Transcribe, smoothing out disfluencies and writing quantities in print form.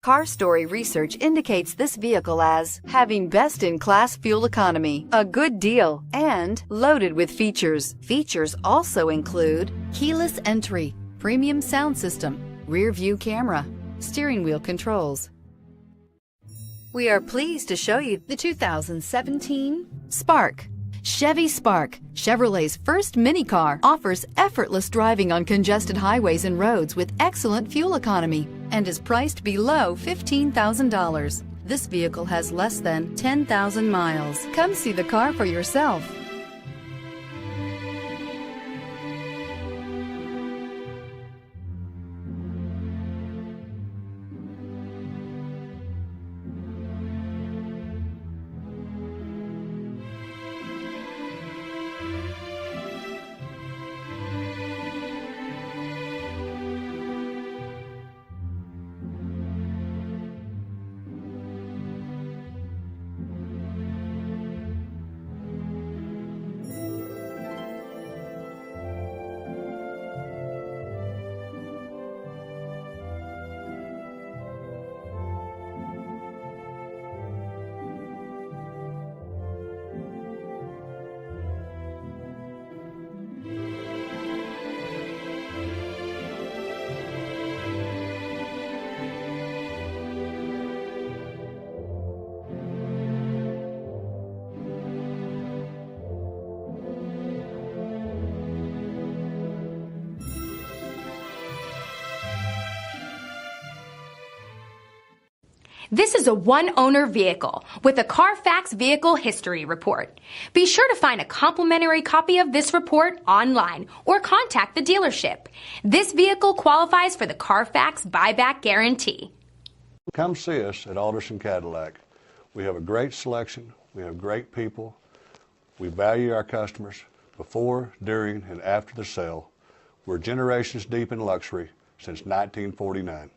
Car Story research indicates this vehicle as having best-in-class fuel economy, a good deal, and loaded with features. Features also include keyless entry, premium sound system, rear view camera, steering wheel controls. We are pleased to show you the 2017 Spark. Chevy Spark, Chevrolet's first mini car, offers effortless driving on congested highways and roads with excellent fuel economy and is priced below $15,000. This vehicle has less than 10,000 miles. Come see the car for yourself. This is a one-owner vehicle with a Carfax Vehicle History Report. Be sure to find a complimentary copy of this report online or contact the dealership. This vehicle qualifies for the Carfax Buyback Guarantee. Come see us at Alderson Cadillac. We have a great selection. We have great people. We value our customers before, during, and after the sale. We're generations deep in luxury since 1949.